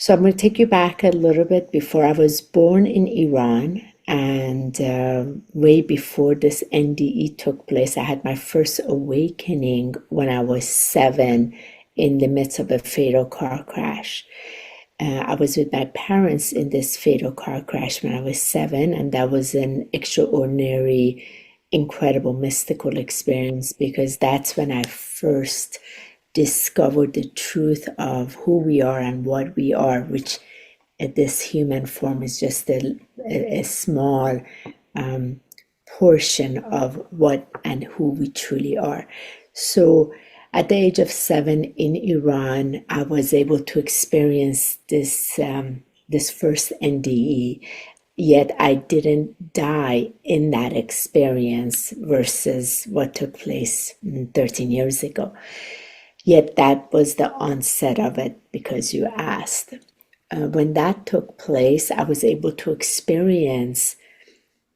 So I'm going to take you back a little bit before I was born in Iran, and way before this NDE took place. I had my first awakening when I was 7 in the midst of a fatal car crash. I was with my parents in this fatal car crash when I was 7, and that was an extraordinary, incredible, mystical experience because that's when I first discovered the truth of who we are and what we are, which at this human form is just a small portion of what and who we truly are. So at the age of 7 in Iran, I was able to experience this first NDE, yet I didn't die in that experience versus what took place 13 years ago. Yet that was the onset of it because you asked. When that took place, I was able to experience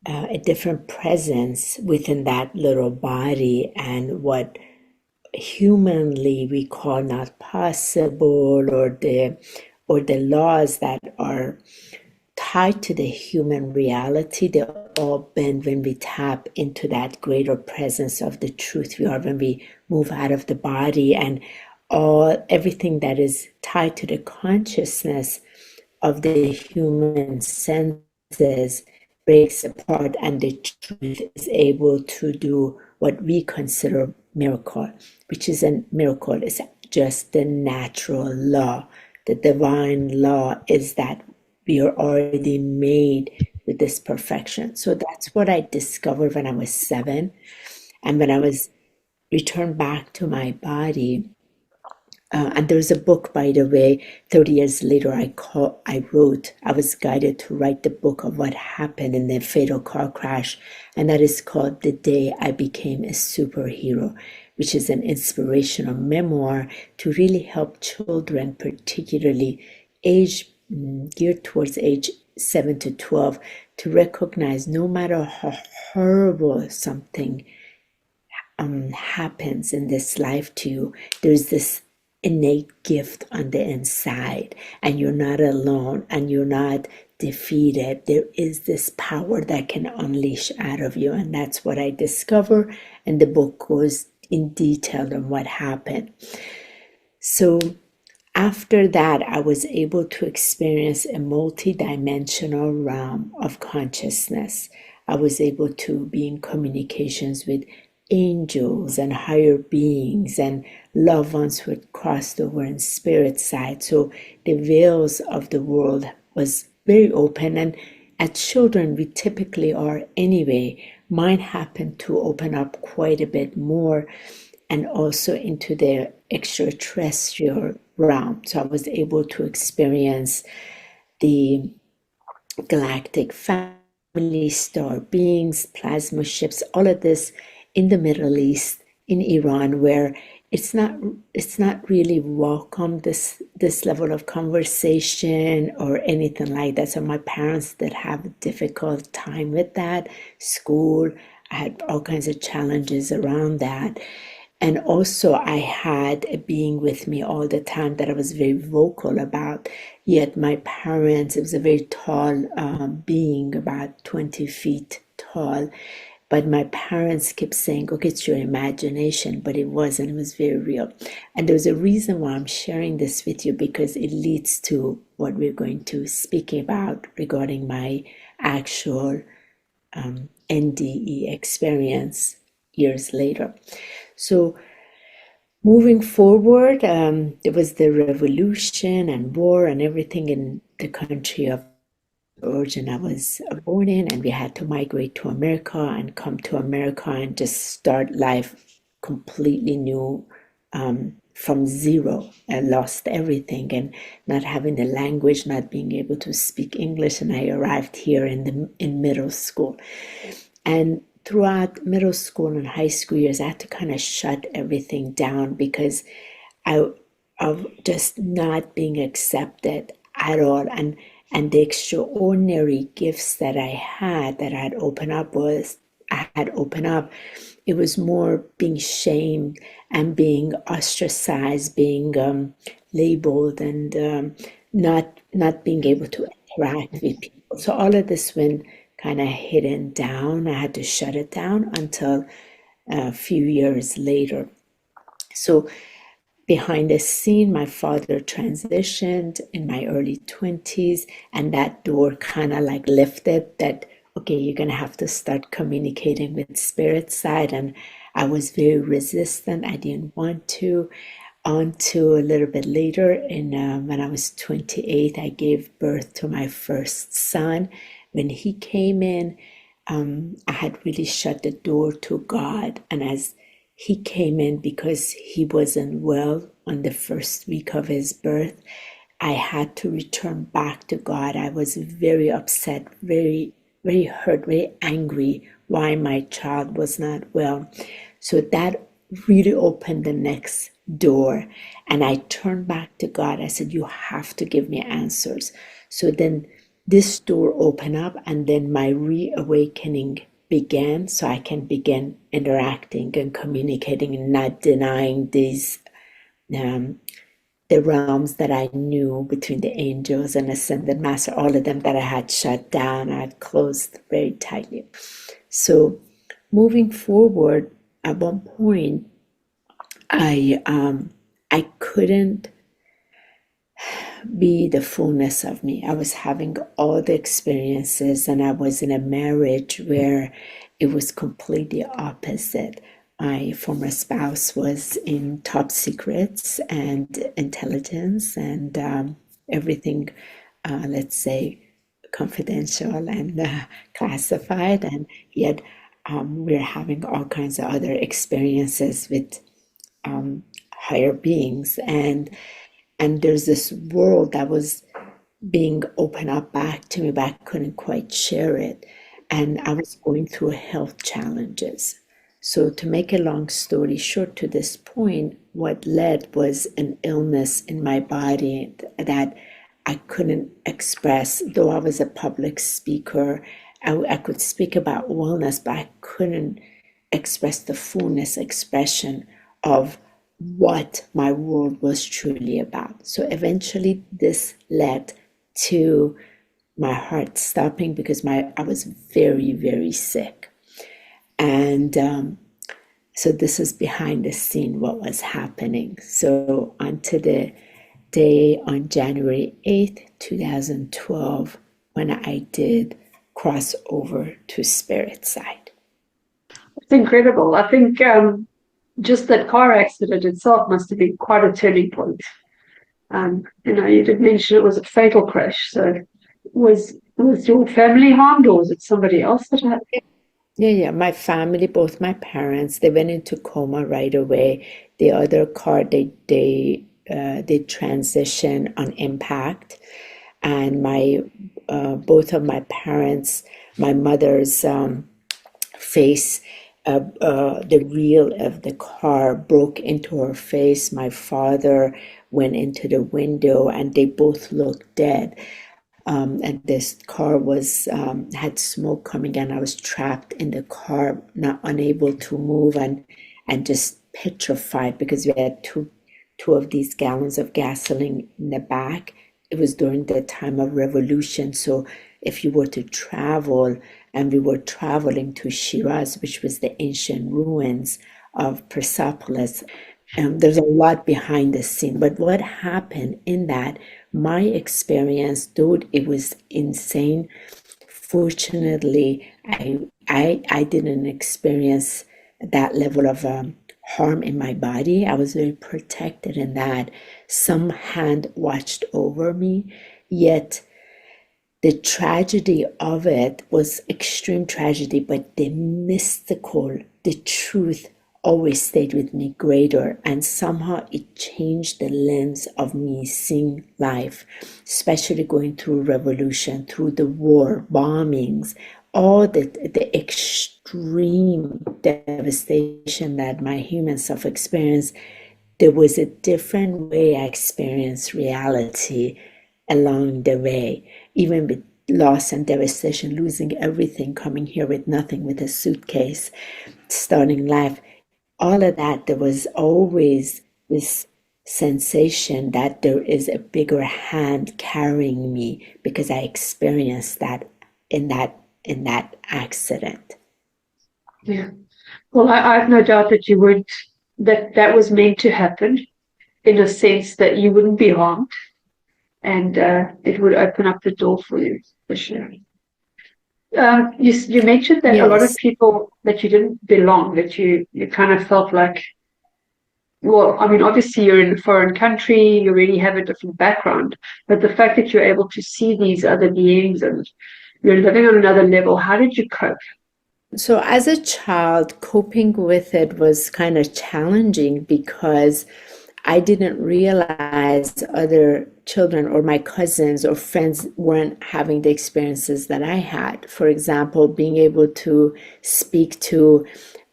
a different presence within that little body and what humanly we call not possible, or the laws that are tied to the human reality, they all bend when we tap into that greater presence of the truth we are, when we move out of the body, and everything that is tied to the consciousness of the human senses breaks apart, and the truth is able to do what we consider miracle, which is a miracle. It's just the natural law. The divine law is that we are already made with this perfection. So that's what I discovered when I was 7. And when I was returned back to my body, and there's a book, by the way, 30 years later, I was guided to write the book of what happened in the fatal car crash, and that is called The Day I Became a Superhero, which is an inspirational memoir to really help children, particularly geared towards age 7 to 12, to recognize no matter how horrible something happens in this life to you, there's this innate gift on the inside, and you're not alone and you're not defeated. There is this power that can unleash out of you, and that's what I discover. And the book goes in detail on what happened. So after that, I was able to experience a multi-dimensional realm of consciousness. I was able to be in communications with angels and higher beings and loved ones who had crossed over in spirit side. So the veils of the world was very open, and as children we typically are anyway. Mine happened to open up quite a bit more, and also into the extraterrestrial realm. So I was able to experience the galactic family, star beings, plasma ships, all of this in the Middle East, in Iran, where it's not really welcome, this level of conversation or anything like that. So my parents did have a difficult time with that. School, I had all kinds of challenges around that. And also I had a being with me all the time that I was very vocal about. Yet my parents, it was a very tall being, about 20 feet tall. But my parents kept saying, okay, it's your imagination, but it wasn't. It was very real. And there's a reason why I'm sharing this with you, because it leads to what we're going to speak about regarding my actual NDE experience years later. So moving forward, there was the revolution and war and everything in the country of origin I was born in, and we had to migrate to America and come to America and just start life completely new, from zero. I lost everything, and not having the language, not being able to speak English, and I arrived here in middle school. And throughout middle school and high school years, I had to kind of shut everything down because I of just not being accepted at all. And the extraordinary gifts that I had opened up it was more being shamed and being ostracized, being labeled, and not being able to interact with people. So all of this went kind of hidden down. I had to shut it down until a few years later. So behind the scene, my father transitioned in my early 20s, and that door kind of like lifted that, okay, you're going to have to start communicating with spirit side. And I was very resistant. I didn't want to. On to a little bit later, in when I was 28, I gave birth to my first son. When he came in, I had really shut the door to God. And as he came in, because he wasn't well on the first week of his birth, I had to return back to God. I was very upset, very, very hurt, very angry why my child was not well. So that really opened the next door. And I turned back to God. I said, you have to give me answers. So then this door opened up, and then my reawakening began, so I can begin interacting and communicating and not denying these the realms that I knew between the angels and ascended master, all of them that I had shut down, I had closed very tightly. So moving forward, at one point, I couldn't be the fullness of me. I was having all the experiences, and I was in a marriage where it was completely opposite. My former spouse was in top secrets and intelligence and everything, let's say, confidential and classified. And yet, we're having all kinds of other experiences with higher beings, and there's this world that was being opened up back to me, but I couldn't quite share it. And I was going through health challenges. So, to make a long story short, to this point, what led was an illness in my body that I couldn't express. Though I was a public speaker, I could speak about wellness, but I couldn't express the fullness expression of what my world was truly about. So eventually this led to my heart stopping, because I was very, very sick. And so this is behind the scene what was happening. So onto the day on January 8th, 2012, when I did cross over to spirit side. It's incredible. I think just that car accident itself must have been quite a turning point. You did mention it was a fatal crash. So was your family harmed, or was it somebody else that had? Yeah. My family, both my parents, they went into coma right away. The other car, they transition on impact, and my both of my parents, my mother's face, the wheel of the car broke into her face. My father went into the window, and they both looked dead. And this car was had smoke coming, and I was trapped in the car, not unable to move, and just petrified, because we had two of these gallons of gasoline in the back. It was during the time of revolution, so if you were to travel, and we were traveling to Shiraz, which was the ancient ruins of Persepolis. There's a lot behind the scene, but what happened in that, my experience, though it was insane, fortunately, I didn't experience that level of harm in my body. I was very protected in that. Some hand watched over me, yet the tragedy of it was extreme tragedy, but the mystical, the truth always stayed with me greater. And somehow it changed the lens of me seeing life, especially going through revolution, through the war, bombings, all the extreme devastation that my human self experienced. There was a different way I experienced reality along the way, even with loss and devastation, losing everything, coming here with nothing, with a suitcase, starting life, all of that. There was always this sensation that there is a bigger hand carrying me because I experienced that in that accident. Yeah. Well, I have no doubt that you would, that was meant to happen in a sense that you wouldn't be harmed, and it would open up the door for you, for sure. You mentioned that a lot of Yes. people, that you didn't belong, that you kind of felt like, well, I mean, obviously you're in a foreign country, you really have a different background, but the fact that you're able to see these other beings and you're living on another level, how did you cope? So as a child, coping with it was kind of challenging because I didn't realize other children or my cousins or friends weren't having the experiences that I had. For example, being able to speak to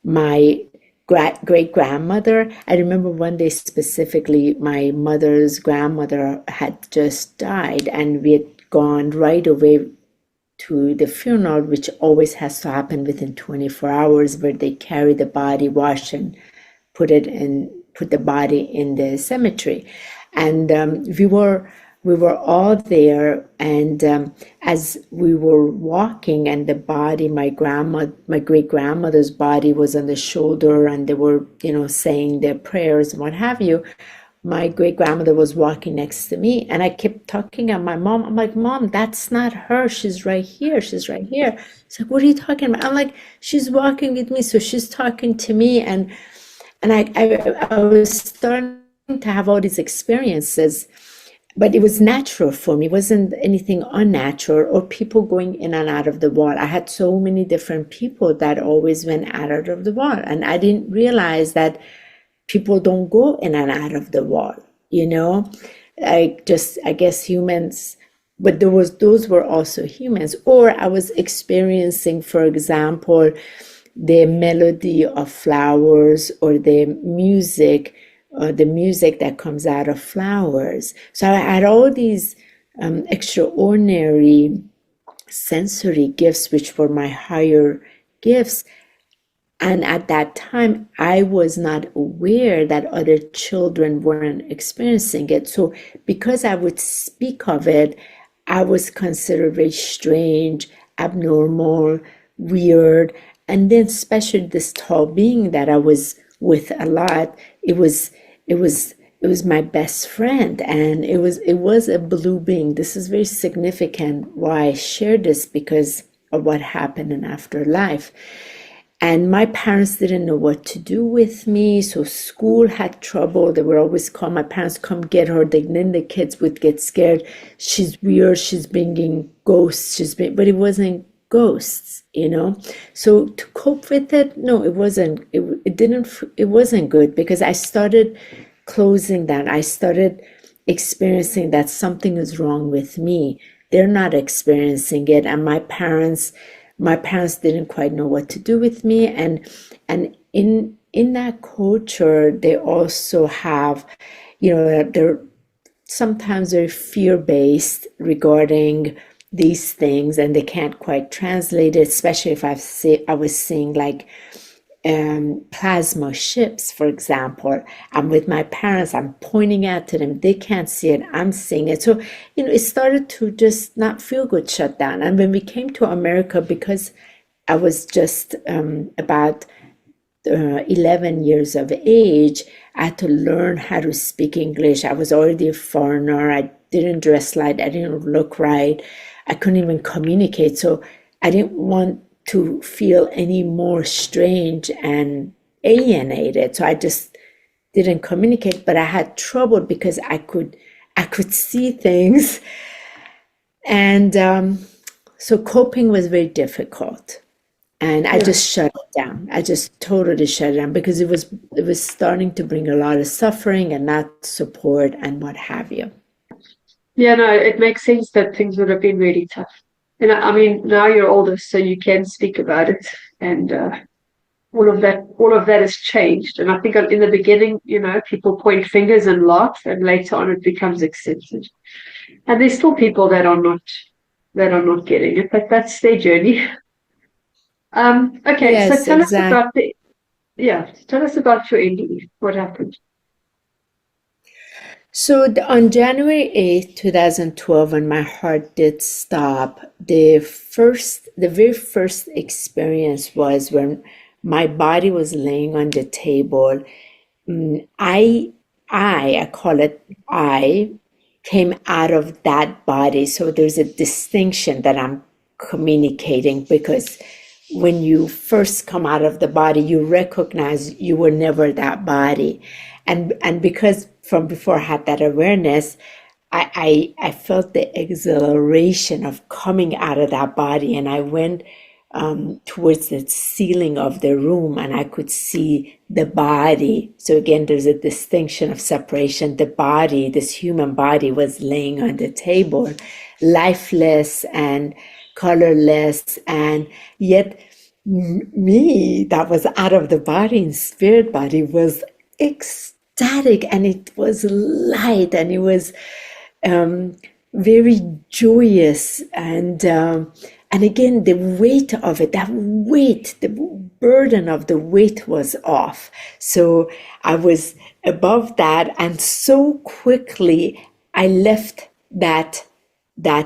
my great grandmother. I remember one day specifically, my mother's grandmother had just died, and we had gone right away to the funeral, which always has to happen within 24 hours, where they carry the body, wash and put the body in the cemetery. And we were all there, and as we were walking, and the body, my great grandmother's body was on the shoulder, and they were, saying their prayers and what have you. My great grandmother was walking next to me, and I kept talking at my mom. I'm like, Mom, that's not her. She's right here. She's right here. She's like, what are you talking about? I'm like, she's walking with me, so she's talking to me. And I was starting to have all these experiences, but it was natural for me. It wasn't anything unnatural or people going in and out of the wall. I had so many different people that always went out of the wall, and I didn't realize that people don't go in and out of the wall, I guess humans, but those were also humans. Or I was experiencing, for example, the melody of flowers, or the music that comes out of flowers. So I had all these extraordinary sensory gifts, which were my higher gifts. And at that time, I was not aware that other children weren't experiencing it. So because I would speak of it, I was considered very strange, abnormal, weird. And then especially this tall being that I was with a lot, it was my best friend, and it was a blue being. This is very significant why I share this, because of what happened in afterlife. And my parents didn't know what to do with me. So school had trouble. They would always call my parents, come get her. Then the kids would get scared. She's weird. She's bringing ghosts. But it wasn't ghosts. So to cope with it, no, it wasn't. It wasn't good, because I started closing that. I started experiencing that something is wrong with me. They're not experiencing it. And my parents didn't quite know what to do with me, and in that culture they also have, they're sometimes very fear-based regarding these things, and they can't quite translate it, especially if I was seeing like plasma ships, for example. I'm with my parents, I'm pointing out to them, they can't see it, I'm seeing it. So, it started to just not feel good, shut down. And when we came to America, because I was just about 11 years of age, I had to learn how to speak English. I was already a foreigner. I didn't dress right, I didn't look right, I couldn't even communicate. So I didn't want to feel any more strange and alienated. So I just didn't communicate, but I had trouble because I could see things. And so coping was very difficult. And I Yeah. just shut it down. I just totally shut it down, because it was starting to bring a lot of suffering and not support and what have you. Yeah, no, it makes sense that things would have been really tough. And I mean, now you're older, so you can speak about it, and all of that has changed. And I think in the beginning, people point fingers and laugh, and later on it becomes accepted. And there's still people that are not getting it, but that's their journey. Okay, so Yes, tell us exactly. about your NDE. What happened? So on January 8th, 2012, when my heart did stop, the very first experience was when my body was laying on the table. I, I call it I, came out of that body. So there's a distinction that I'm communicating, because when you first come out of the body, you recognize you were never that body. And because from before I had that awareness, I felt the exhilaration of coming out of that body, and I went towards the ceiling of the room, and I could see the body. So again, there's a distinction of separation. The body, this human body, was laying on the table, lifeless and colorless, and yet me, that was out of the body and spirit body, was ecstatic, and it was light, and it was very joyous, and again, the weight of it, that weight, the burden of the weight was off. So I was above that, and so quickly I left that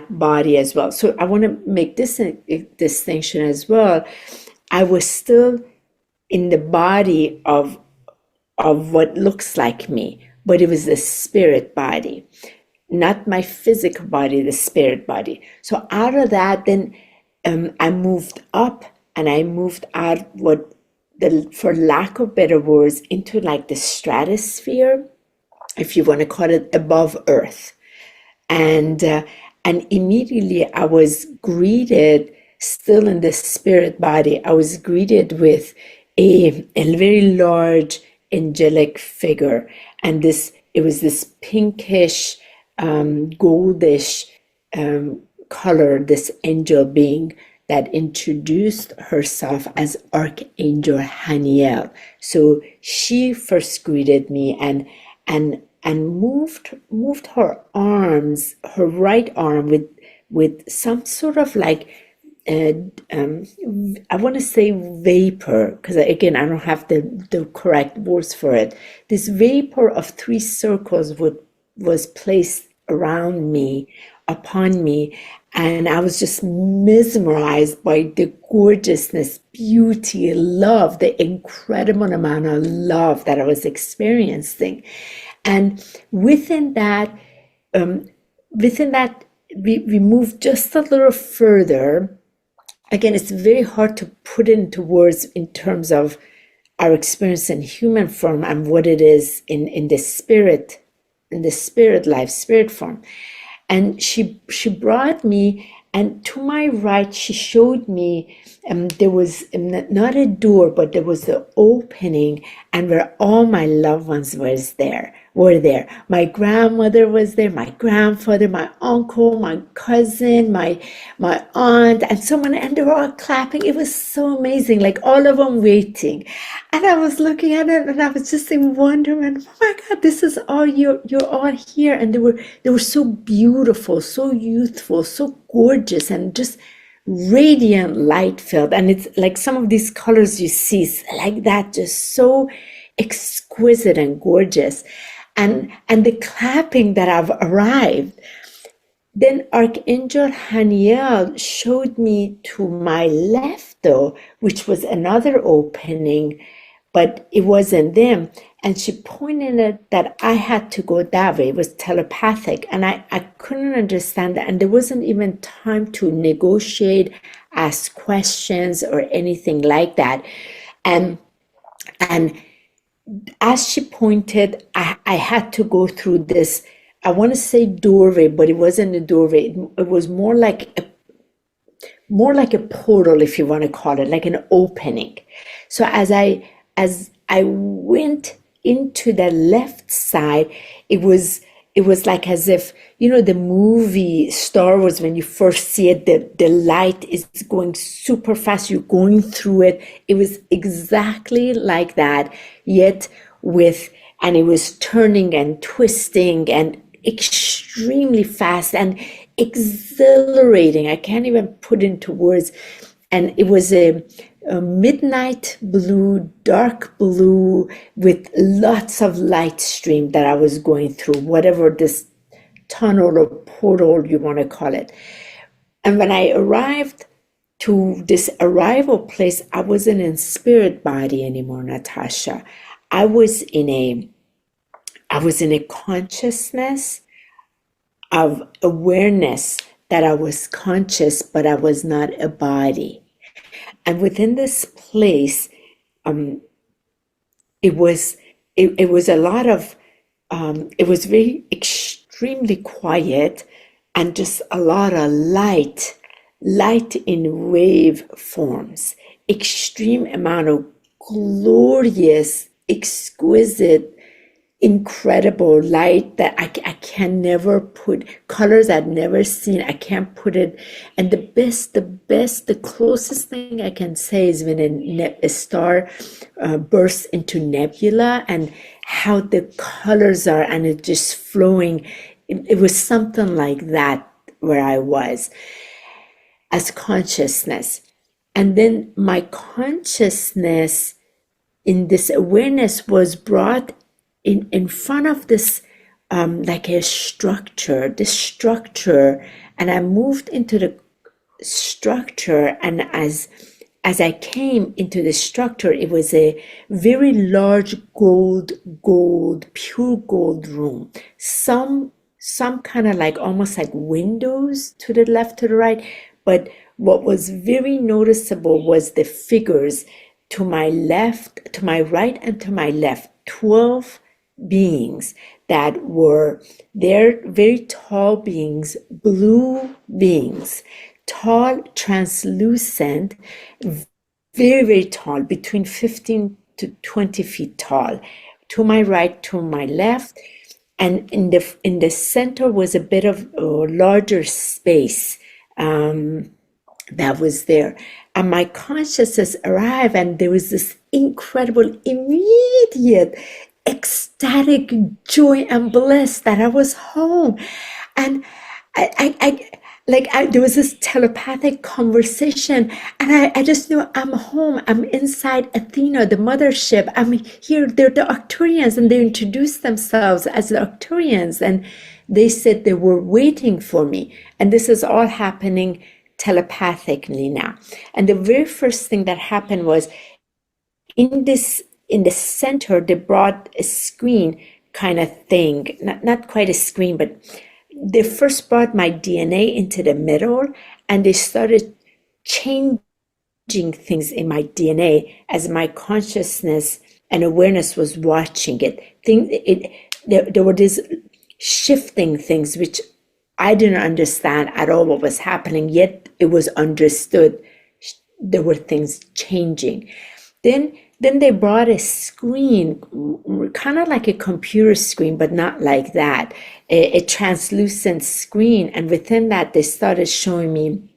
body as well. So I want to make this distinction as well. I was still in the body of what looks like me, but it was the spirit body, not my physical body, the spirit body. So out of that, then I moved up, and I moved out, for lack of better words, into like the stratosphere, if you want to call it, above Earth. And immediately I was greeted, still in the spirit body, I was greeted with a very large angelic figure, and it was this pinkish, goldish color, this angel being that introduced herself as Archangel Haniel. So she first greeted me, and moved her arms, her right arm, with some sort of like I want to say vapor, because again, I don't have the correct words for it. This vapor of 3 circles was placed around me, upon me, and I was just mesmerized by the gorgeousness, beauty, love, the incredible amount of love that I was experiencing. And within that, we moved just a little further. Again, it's very hard to put into words in terms of our experience in human form and what it is in the spirit life, spirit form. And she brought me, and to my right, she showed me there was not a door, but there was the opening, and where all my loved ones were there. My grandmother was there, my grandfather, my uncle, my cousin, my aunt, and someone, and they were all clapping. It was so amazing, like all of them waiting. And I was looking at it, and I was just in wonderment. Oh my God, this is all you're all here. And they were so beautiful, so youthful, so gorgeous, and just radiant light filled. And it's like some of these colors you see like that, just so exquisite and gorgeous. And the clapping that I've arrived. Then Archangel Haniel showed me to my left, though, which was another opening, but it wasn't them. And she pointed at that I had to go that way. It was telepathic, and I couldn't understand that. And there wasn't even time to negotiate, ask questions, or anything like that. And as she pointed, I had to go through this, I want to say doorway, but it wasn't a doorway. It was more like a portal, if you want to call it, like an opening. So as I went into the left side, it was like as if, the movie Star Wars, when you first see it, the light is going super fast, you're going through it. It was exactly like that, yet and it was turning and twisting and extremely fast and exhilarating. I can't even put into words. And it was midnight blue, dark blue, with lots of light stream that I was going through, whatever this tunnel or portal you want to call it. And when I arrived to this arrival place, I wasn't in spirit body anymore, Natasha. I was in a consciousness of awareness that I was conscious, but I was not a body. And within this place, it was a lot of it was very extremely quiet, and just a lot of light in wave forms, extreme amount of glorious, exquisite, incredible light that I can never put, colors I've never seen. I can't put it. And the closest thing I can say is when a star bursts into nebula, and how the colors are, and it just flowing. It was something like that where I was as consciousness. And then my consciousness in this awareness was brought in front of this like a structure, and I moved into the structure, and as I came into the structure, it was a very large pure gold room. Some kind of like almost like windows to the left, to the right. But what was very noticeable was the figures to my left, to my right, and to my left. 12 beings that were there, very tall beings, blue beings, tall, translucent, very tall, between 15 to 20 feet tall, to my right, to my left. And in the center was a bit of a larger space that was there. And my consciousness arrived, and there was this incredible, immediate, ecstatic joy and bliss that I was home. And there was this telepathic conversation, and I just knew I'm home. I'm inside Athena, the mothership. I'm here. They're the Arcturians, and they introduced themselves as the Arcturians, and they said they were waiting for me. And this is all happening telepathically now. And the very first thing that happened was in the center, they brought a screen kind of thing, not quite a screen, but they first brought my DNA into the middle, and they started changing things in my DNA as my consciousness and awareness was watching it. There were these shifting things which I didn't understand at all what was happening, yet it was understood. There were things changing. Then they brought a screen, kind of like a computer screen, but not like that, a translucent screen. And within that, they started showing me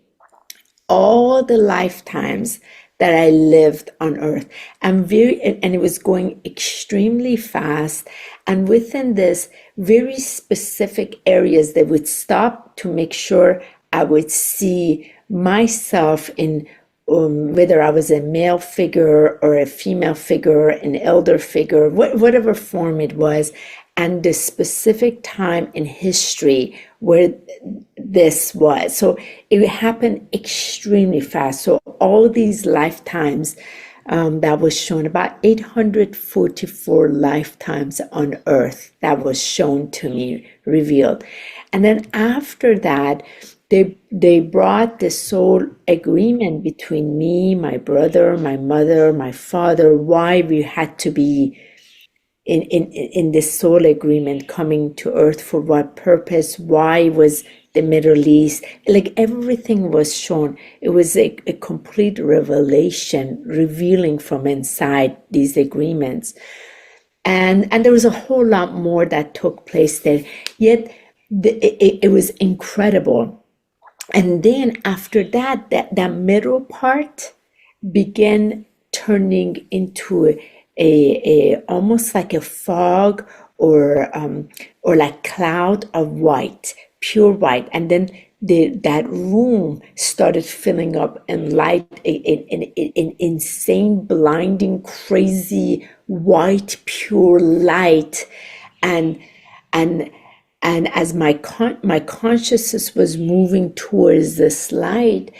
all the lifetimes that I lived on Earth. And it was going extremely fast. And within this, very specific areas, they would stop to make sure I would see myself in whether I was a male figure or a female figure, an elder figure, whatever form it was, and the specific time in history where this was. So it happened extremely fast. So all these lifetimes that was shown, about 844 lifetimes on Earth that was shown to me, revealed. And then after that, they brought the soul agreement between me, my brother, my mother, my father, why we had to be in this soul agreement, coming to Earth, for what purpose, why was the Middle East, like everything was shown. It was a complete revelation, revealing from inside these agreements. And there was a whole lot more that took place there, yet it was incredible. And then after that middle part began turning into a almost like a fog or like cloud of white, pure white. And then that room started filling up in light, in insane, blinding, crazy, white, pure light, and and and as my consciousness was moving towards this light,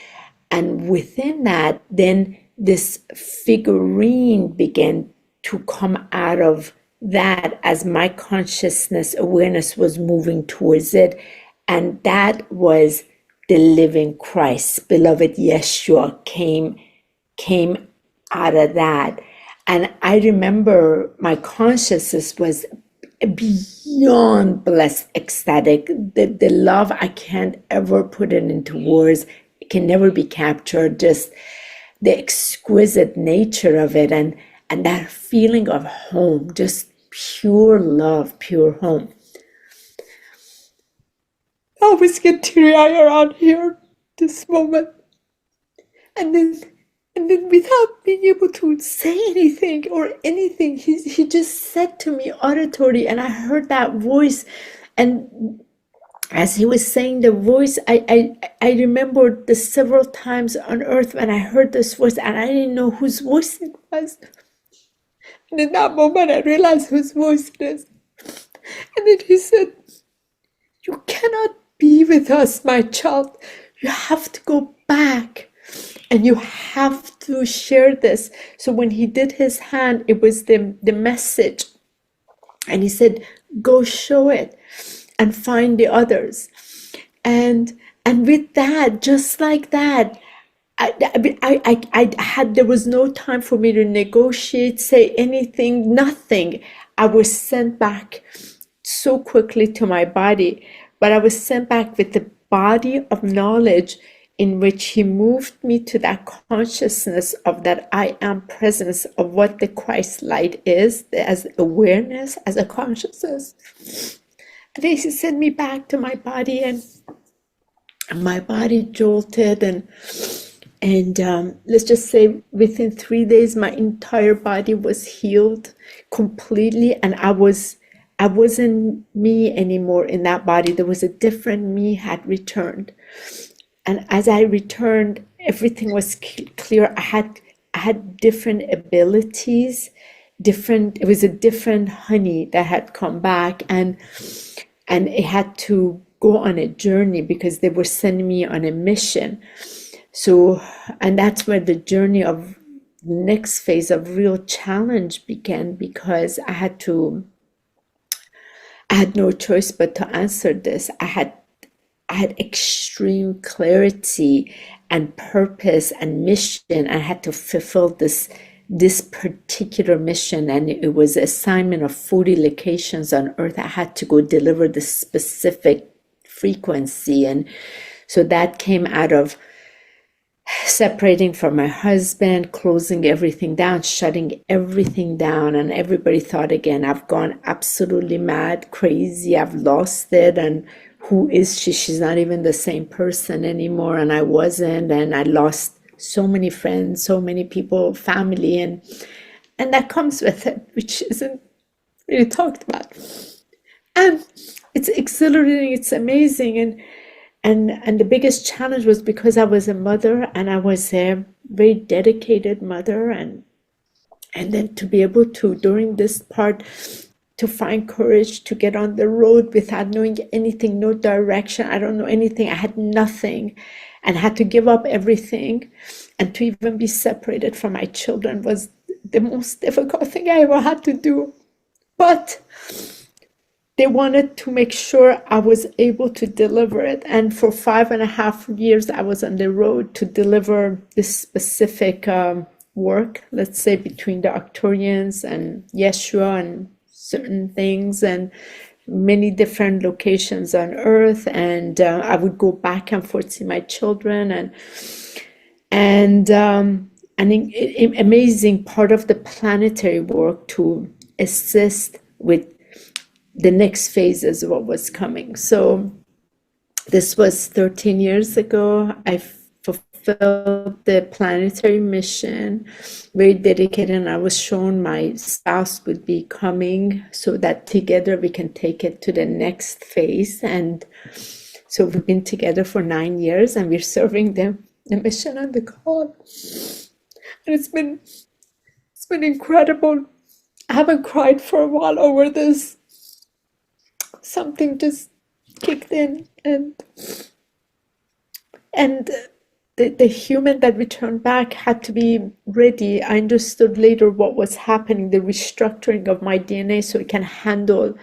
and within that, then this figurine began to come out of that as my consciousness awareness was moving towards it. And that was the living Christ, beloved Yeshua came out of that. And I remember my consciousness was beyond blessed, ecstatic. The love, I can't ever put it into words. It can never be captured. Just the exquisite nature of it, and that feeling of home, just pure love, pure home. I always get teary-eyed around here, this moment. And then without being able to say anything or anything, he just said to me auditory, and I heard that voice. And as he was saying the voice, I remembered the several times on earth when I heard this voice, and I didn't know whose voice it was. And in that moment, I realized whose voice it is. And then he said, "You cannot be with us, my child. You have to go back, and you have to share this." So when he did his hand, it was the message. And he said, "Go show it and find the others." And with that, just like that, I had, there was no time for me to negotiate, say anything, nothing. I was sent back so quickly to my body, but I was sent back with the body of knowledge in which he moved me to that consciousness of that I am presence of what the Christ light is, as awareness, as a consciousness. And then he sent me back to my body, and my body jolted, and let's just say within 3 days my entire body was healed completely, and I wasn't me anymore in that body. There was a different me had returned, and as I returned, everything was clear. I had different abilities, it was a different honey that had come back, and it had to go on a journey because they were sending me on a mission. So, and that's where the journey of next phase of real challenge began, because I had no choice but to answer this. I had extreme clarity and purpose and mission. I had to fulfill this particular mission, and it was an assignment of 40 locations on earth. I had to go deliver this specific frequency, and so that came out of separating from my husband, closing everything down, shutting everything down. And everybody thought again, I've gone absolutely mad, crazy, I've lost it, and who is she? She's not even the same person anymore. And I wasn't, and I lost so many friends, so many people, family, and that comes with it, which isn't really talked about. And it's exhilarating, it's amazing, and the biggest challenge was because I was a mother, and I was a very dedicated mother, and then to be able to, during this part, to find courage to get on the road without knowing anything, no direction. I don't know anything. I had nothing, and had to give up everything, and to even be separated from my children was the most difficult thing I ever had to do. But they wanted to make sure I was able to deliver it. And for 5.5 years, I was on the road to deliver this specific work, let's say between the Arcturians and Yeshua and certain things, and many different locations on earth. And I would go back and forth, see my children, and an amazing part of the planetary work to assist with the next phase is what was coming. So this was 13 years ago. I fulfilled the planetary mission, very dedicated, and I was shown my spouse would be coming so that together we can take it to the next phase. And So we've been together for 9 years, and we're serving them the mission and the call. And it's been incredible. I haven't cried for a while over this. Something just kicked in, and the human that returned back had to be ready. I understood later what was happening, the restructuring of my DNA, so it can handle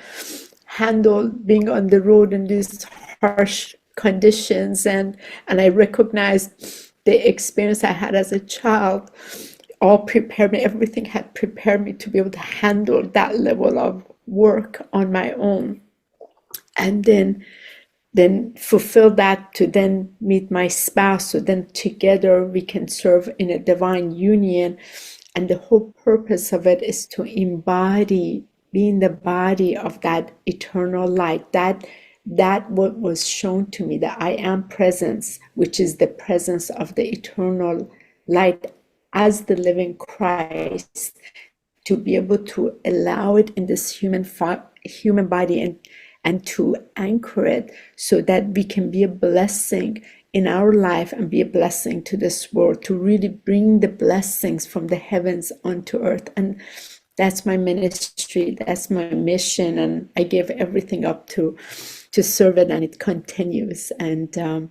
being on the road in these harsh conditions. And I recognized the experience I had as a child all prepared me. Everything had prepared me to be able to handle that level of work on my own, and then fulfill that to then meet my spouse, so then together we can serve in a divine union. And the whole purpose of it is to embody, be in the body of that eternal light, that what was shown to me, that I am presence, which is the presence of the eternal light as the living Christ, to be able to allow it in this human body, and to anchor it so that we can be a blessing in our life and be a blessing to this world, to really bring the blessings from the heavens onto earth. And that's my ministry, that's my mission, and I give everything up to serve it, and it continues. And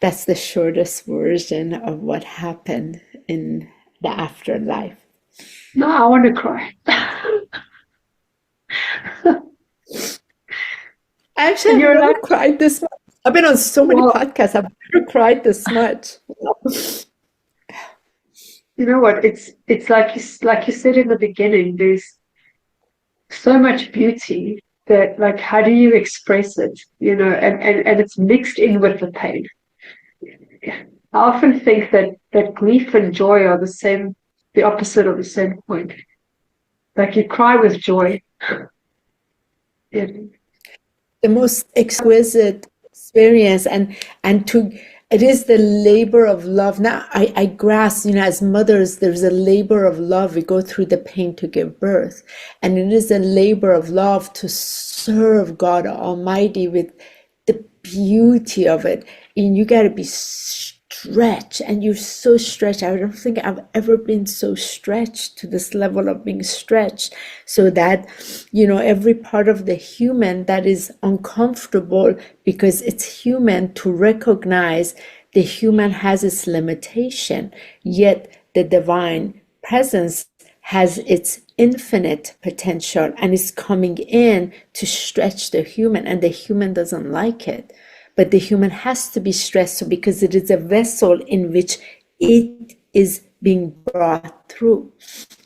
that's the shortest version of what happened in the afterlife. No, I want to cry. Actually, I've never cried this much. I've been on so many podcasts. I've never cried this much. You know what? It's like you said in the beginning. There's so much beauty that, like, how do you express it? You know, and it's mixed in with the pain. I often think that grief and joy are the opposite of the same point. Like, you cry with joy. Yeah. The most exquisite experience, and it is the labor of love. Now I grasp, as mothers, there's a labor of love. We go through the pain to give birth, and it is a labor of love to serve God Almighty with the beauty of it. And you got to be stretched, and you're so stretched. I don't think I've ever been so stretched to this level of being stretched, so that every part of the human that is uncomfortable, because it's human, to recognize the human has its limitation, yet the divine presence has its infinite potential and is coming in to stretch the human, and the human doesn't like it. But the human has to be stressed, because it is a vessel in which it is being brought through.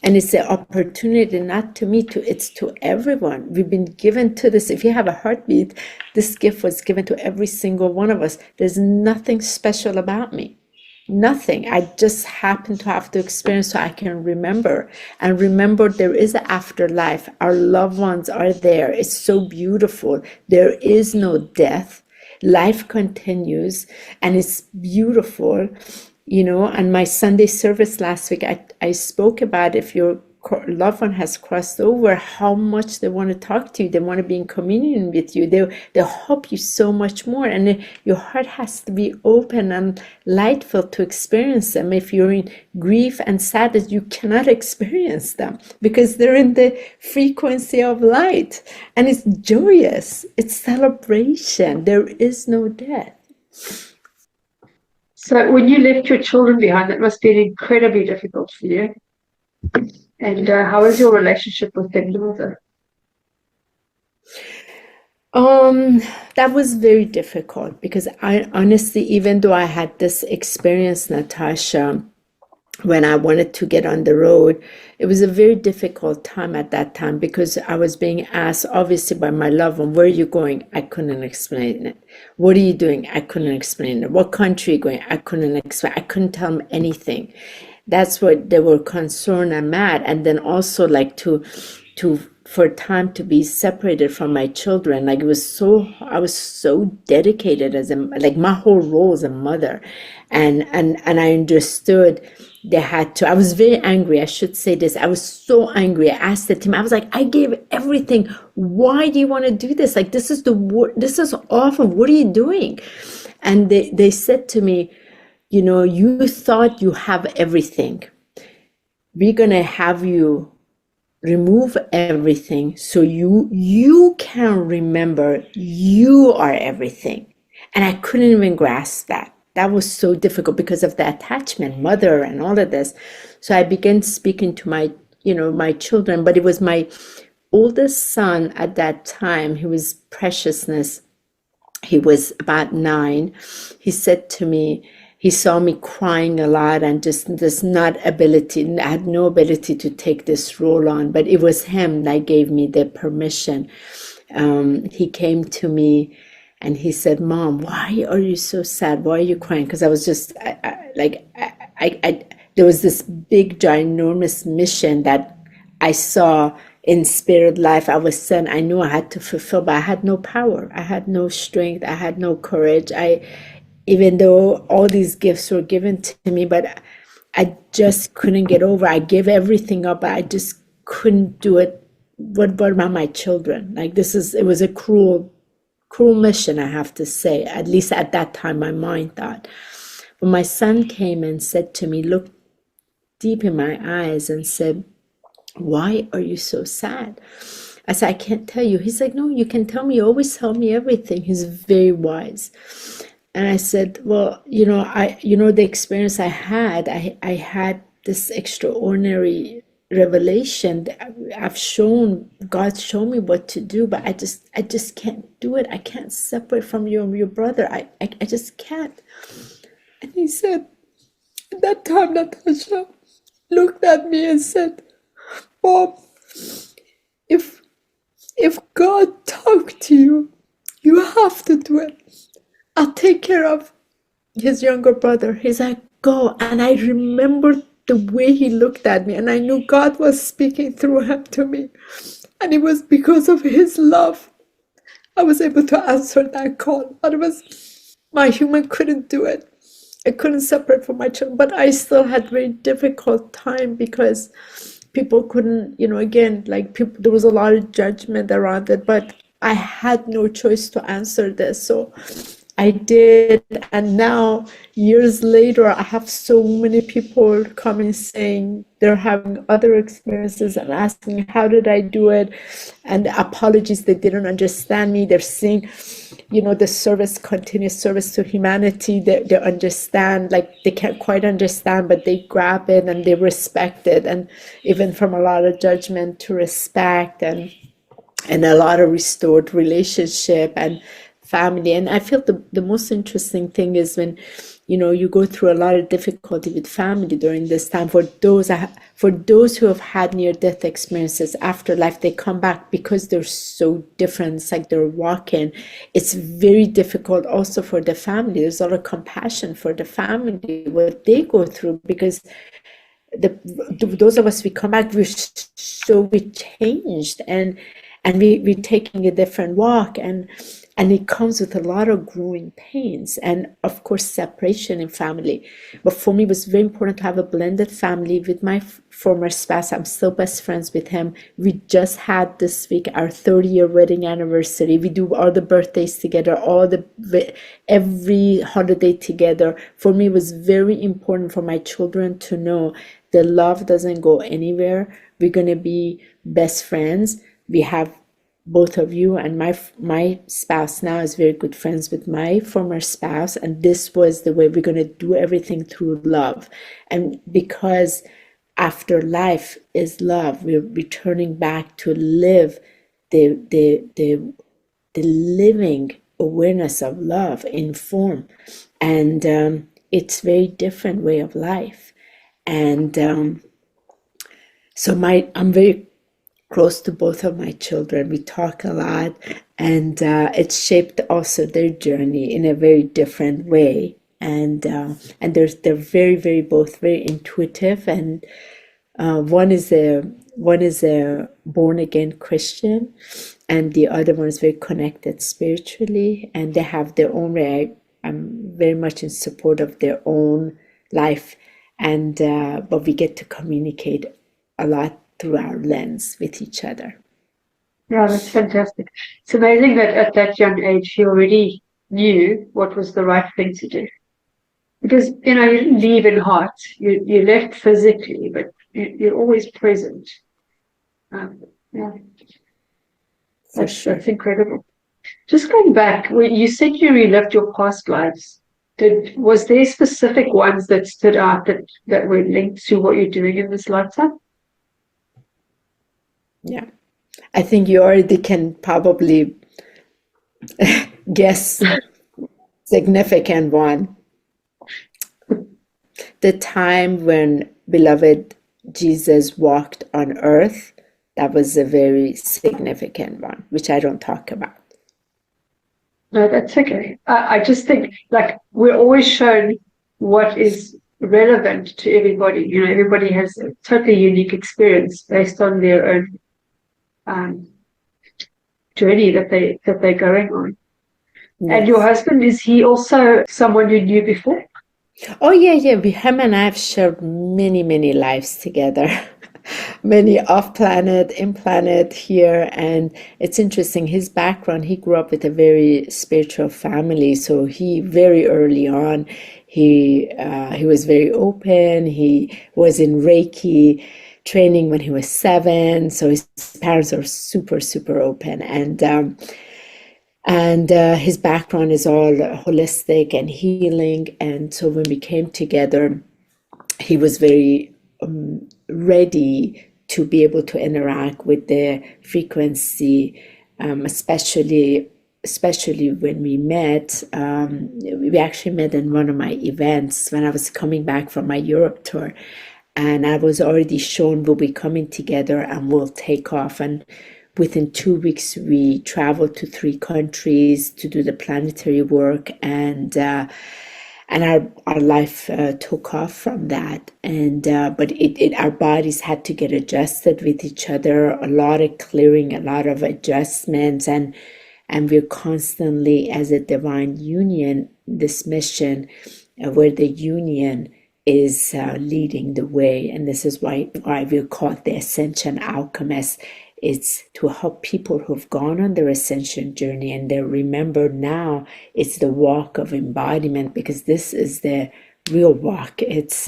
And it's an opportunity, not to me, it's to everyone. We've been given to this. If you have a heartbeat, this gift was given to every single one of us. There's nothing special about me. Nothing. I just happen to have to experience so I can remember. And remember, there is an afterlife. Our loved ones are there. It's so beautiful. There is no death. Life continues, and it's beautiful, And my Sunday service last week, I spoke about, if your loved one has crossed over, how much they want to talk to you. They want to be in communion with you. They'll help you so much more. And your heart has to be open and lightful to experience them. If you're in grief and sadness, you cannot experience them, because they're in the frequency of light. And it's joyous. It's celebration. There is no death. So when you left your children behind, that must be incredibly difficult for you. And how is your relationship with them now? That was very difficult, because I honestly, even though I had this experience, Natasha, when I wanted to get on the road, it was a very difficult time at that time, because I was being asked, obviously, by my loved one, where are you going? I couldn't explain it. What are you doing? I couldn't explain it. What country are you going? I couldn't explain. I couldn't tell them anything. That's what they were concerned and mad. And then also, like, to for time to be separated from my children. Like I was so dedicated as like my whole role as a mother, and I understood they had to. I was very angry. I should say this. I was so angry. I asked the team. I was like, I gave everything. Why do you want to do this? Like, this is this is awful. What are you doing? And they said to me, you know, you thought you have everything. We're gonna have you remove everything so you can remember you are everything. And I couldn't even grasp that. That was so difficult because of the attachment, mother, and all of this. So I began speaking to my, you know, my children, but it was my oldest son at that time. He was preciousness. He was about 9. He said to me, he saw me crying a lot and just this not ability, I had no ability to take this role on, but it was him that gave me the permission. He came to me and he said, Mom, why are you so sad? Why are you crying? Because I was just there was this big, ginormous mission that I saw in spirit life. I was sent, I knew I had to fulfill, but I had no power. I had no strength. I had no courage. Even though all these gifts were given to me, but I just couldn't get over. I gave everything up. I just couldn't do it. What about my children? Like it was a cruel mission, I have to say. At least at that time, my mind thought. When my son came and said to me, looked deep in my eyes and said, why are you so sad? I said, I can't tell you. He's like, no, you can tell me. You always tell me everything. He's very wise. And I said, well, you know, the experience I had this extraordinary revelation. God showed me what to do, but I just can't do it. I can't separate from you and your brother. I just can't. And he said, at that time, Natasha looked at me and said, Bob, if God talked to you, you have to do it. I'll take care of his younger brother. He's like, go. And I remember the way he looked at me, and I knew God was speaking through him to me. And it was because of his love I was able to answer that call. Otherwise, my human couldn't do it. I couldn't separate from my children, but I still had very difficult time because people couldn't, you know, again, like there was a lot of judgment around it, but I had no choice to answer this. So I did, and now years later, I have so many people coming saying they're having other experiences and asking, how did I do it? And apologies, they didn't understand me. They're seeing, you know, the continuous service to humanity. They understand, like they can't quite understand, but they grab it and they respect it. And even from a lot of judgment to respect and a lot of restored relationship and family. And I feel the most interesting thing is when, you know, you go through a lot of difficulty with family during this time. For those who have had near-death experiences, afterlife, they come back because they're so different. It's like they're walking. It's very difficult also for the family. There's a lot of compassion for the family, what they go through, because those of us, we come back, we changed, and we're taking a different walk, and it comes with a lot of growing pains and of course separation in family. But for me, it was very important to have a blended family with my former spouse. I'm still best friends with him. We just had this week our 30-year wedding anniversary. We do all the birthdays together, every holiday together. For me, it was very important for my children to know the love doesn't go anywhere. We're going to be best friends. We have both of you, and my spouse now is very good friends with my former spouse, and this was the way we're going to do everything through love. And because after life is love, we're returning back to live the living awareness of love in form, and it's very different way of life. And so I'm very close to both of my children. We talk a lot, and it's shaped also their journey in a very different way. And they're very, very both very intuitive, and one is one is a born again Christian, and the other one is very connected spiritually, and they have their own way. I'm very much in support of their own life, and but we get to communicate a lot through our lens with each other. Yeah, that's fantastic. It's amazing that at that young age he already knew what was the right thing to do. Because, you know, you didn't leave in heart. You left physically, but you're always present. Yeah, For sure. that's incredible. Just going back, you said you relived your past lives. Was there specific ones that stood out that were linked to what you're doing in this lifetime? Yeah. I think you already can probably guess significant one. The time when beloved Jesus walked on earth, that was a very significant one, which I don't talk about. No, that's okay. I just think, like, we're always shown what is relevant to everybody. You know, everybody has a totally unique experience based on their own journey that they're going on. And your Yes. husband, is he also someone you knew before? Oh yeah, yeah. Him and I have shared many, many lives together. Many off planet, in planet here, and it's interesting. His background, he grew up with a very spiritual family, so he very early on, he was very open. He was in Reiki training when he was 7, so his parents are super, super open, and his background is all holistic and healing. And so when we came together, he was very ready to be able to interact with the frequency, especially when we met. We actually met in one of my events when I was coming back from my Europe tour, and I was already shown we'll be coming together and we'll take off. And within 2 weeks, we traveled to 3 countries to do the planetary work, and our life took off from that. And but our bodies had to get adjusted with each other, a lot of clearing, a lot of adjustments, and we're constantly, as a divine union, this mission where the union is leading the way. And this is why we're called the Ascension Alchemists. It's to help people who've gone on their ascension journey, and they're remembered now. It's the walk of embodiment, because this is the real walk. It's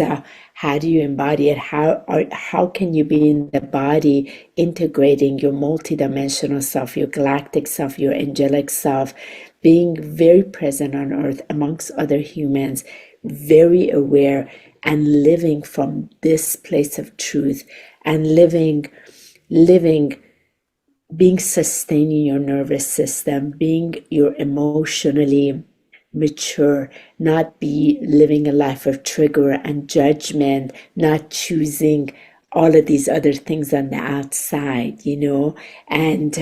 how do you embody it? How can you be in the body, integrating your multidimensional self, your galactic self, your angelic self, being very present on earth amongst other humans, very aware, and living from this place of truth, and living being sustaining your nervous system, being you're emotionally mature, not be living a life of trigger and judgment, not choosing all of these other things on the outside, and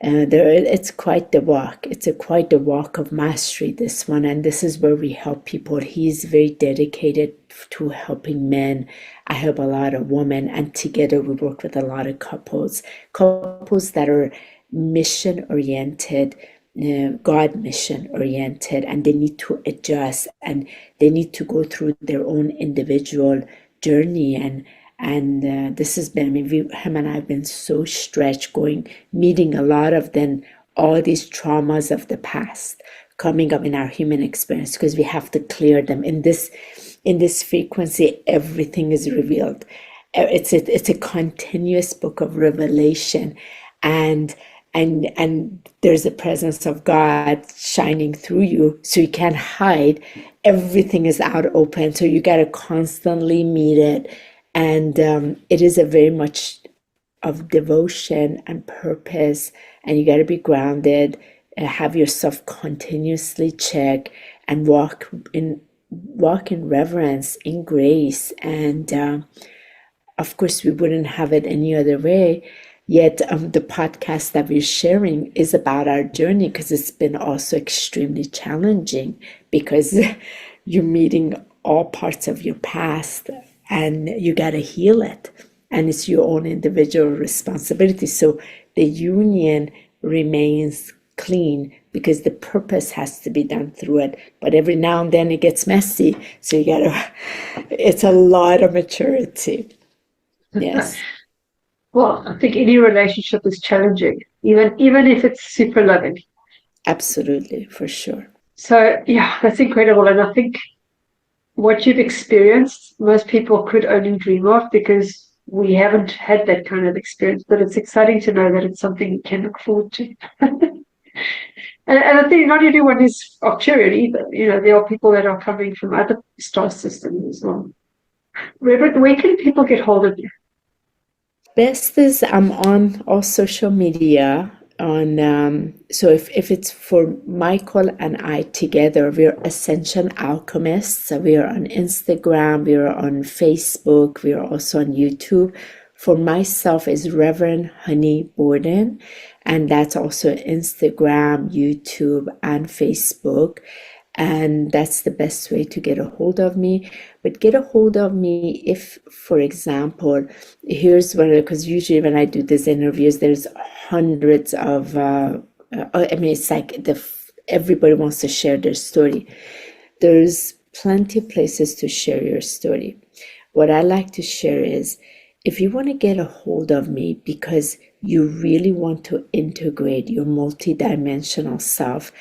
it's quite the walk. It's quite the walk of mastery, this one, and this is where we help people. He's very dedicated to helping men. I help a lot of women, and together we work with a lot of couples that are mission oriented, God mission oriented, and they need to adjust, and they need to go through their own individual journey. And this has been, I mean, him and I have been so stretched, meeting a lot of all these traumas of the past coming up in our human experience, because we have to clear them. In this frequency, everything is revealed. It's a continuous book of revelation, and there's a presence of God shining through you, so you can't hide. Everything is out open, so you got to constantly meet it. And it is a very much of devotion and purpose, and you got to be grounded, have yourself continuously check, and walk in reverence, in grace. And of course, we wouldn't have it any other way. Yet the podcast that we're sharing is about our journey, because it's been also extremely challenging, because you're meeting all parts of your past, and you got to heal it. and it's your own individual responsibility. So the union remains clean because the purpose has to be done through it. But every now and then it gets messy. So you gotta, it's a lot of maturity. Yes, Well, I think any relationship is challenging, even if it's super loving. absolutely, for sure. So yeah, that's incredible. And I think what you've experienced, most people could only dream of because we haven't had that kind of experience. But it's exciting to know that it's something you can look forward to. And I think not everyone is Arcturian either. You know, there are people that are coming from other star systems as well. Reverend, where can people get hold of you? Best is I'm on all social media on so if it's for Michael and I together, we're Ascension Alchemists. So we are on Instagram, we are on Facebook, we are also on YouTube. For myself is Reverend Honi Borden, and that's also Instagram, YouTube, and Facebook. And that's the best way to get a hold of me. But get a hold of me if, for example, here's what, because usually when I do these interviews, there's hundreds of, I mean, it's like everybody wants to share their story. There's plenty of places to share your story. What I like to share is if you want to get a hold of me because you really want to integrate your multidimensional self,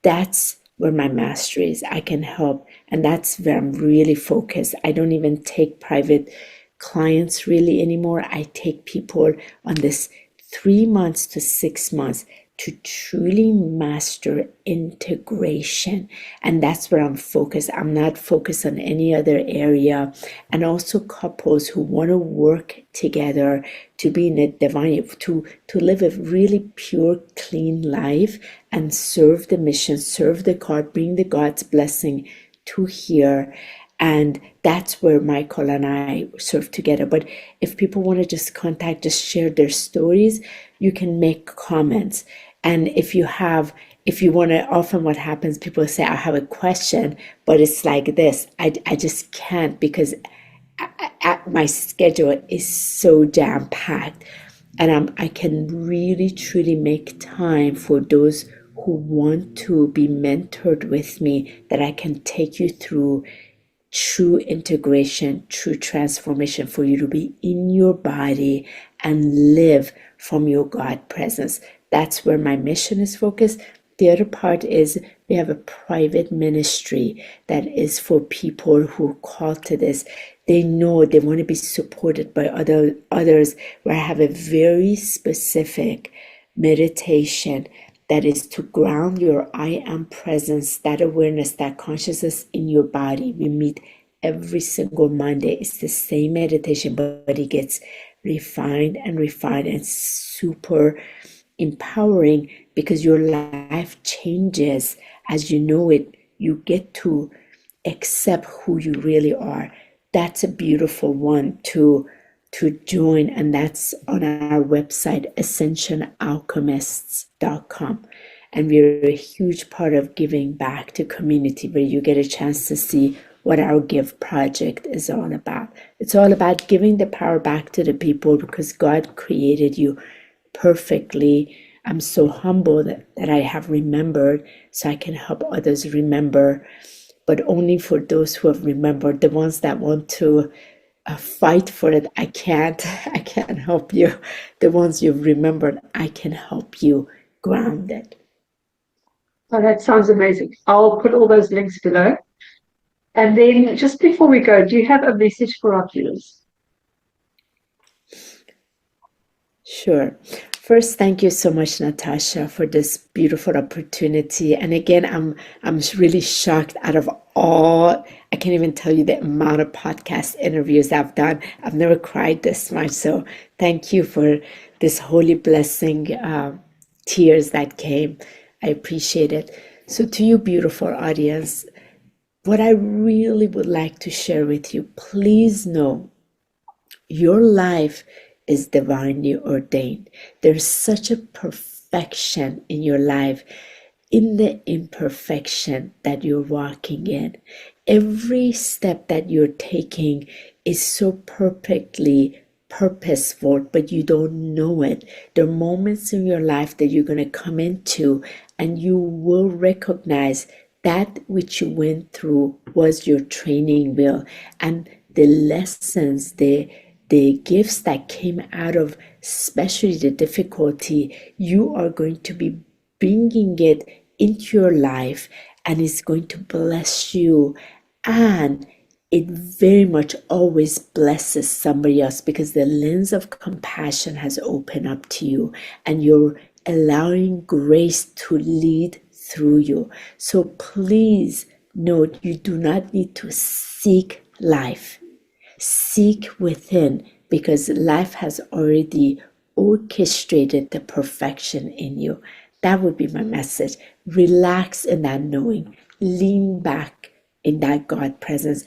that's where my mastery is. I can help, and that's where I'm really focused. I don't even take private clients really anymore. I take people on this 3 months to 6 months to truly master integration. And that's where I'm focused. I'm not focused on any other area. And also couples who want to work together to be in a divine, to live a really pure, clean life and serve the mission, serve the God, bring the God's blessing to here. And that's where Michael and I serve together. But if people want to just contact, just share their stories, you can make comments. And if you want to, often what happens, people say, I have a question, but it's like this. I just can't because my schedule is so jam packed. And I can really, truly make time for those who want to be mentored with me, that I can take you through true integration, true transformation for you to be in your body and live from your God presence. That's where my mission is focused. The other part is we have a private ministry that is for people who are called to this. They know they want to be supported by others, where I have a very specific meditation that is to ground your I am presence, that awareness, that consciousness in your body. We meet every single Monday. It's the same meditation, but it gets refined and refined and super empowering because your life changes as you know it. You get to accept who you really are. That's a beautiful one to join, and that's on our website, ascensionalchemists.com. And we're a huge part of giving back to community, where you get a chance to see what our Give project is all about. It's all about giving the power back to the people because God created you perfectly. I'm so humble that I have remembered, so I can help others remember, but only for those who have remembered. The ones that want to fight for it, I can't help you. The ones you've remembered, I can help you ground it. Oh, that sounds amazing. I'll put all those links below. And then just before we go, do you have a message for our viewers? Sure. First, thank you so much, Natasha, for this beautiful opportunity. And again, I'm really shocked. Out of all, I can't even tell you the amount of podcast interviews I've done. I've never cried this much. So thank you for this holy blessing, tears that came. I appreciate it. So to you, beautiful audience, what I really would like to share with you, please know your life is divinely ordained. There's such a perfection in your life, in the imperfection that you're walking in. Every step that you're taking is so perfectly purposeful, but you don't know it. There are moments in your life that you're going to come into, and you will recognize that which you went through was your training wheel, and the lessons, the gifts that came out of, especially the difficulty, you are going to be bringing it into your life, and it's going to bless you. And it very much always blesses somebody else, because the lens of compassion has opened up to you, and you're allowing grace to lead through you. So please note, you do not need to seek life. Seek within, because life has already orchestrated the perfection in you. That would be my message. Relax in that knowing. Lean back in that God presence.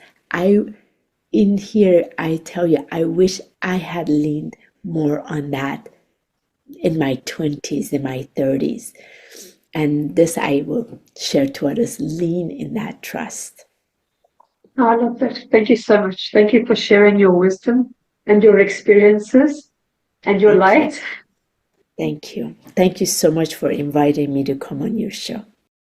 In here, I tell you, I wish I had leaned more on that in my 20s, in my 30s. And this I will share to others. Lean in that trust. I love that. Thank you so much. Thank you for sharing your wisdom and your experiences and your light. Thank you. Thank you so much for inviting me to come on your show.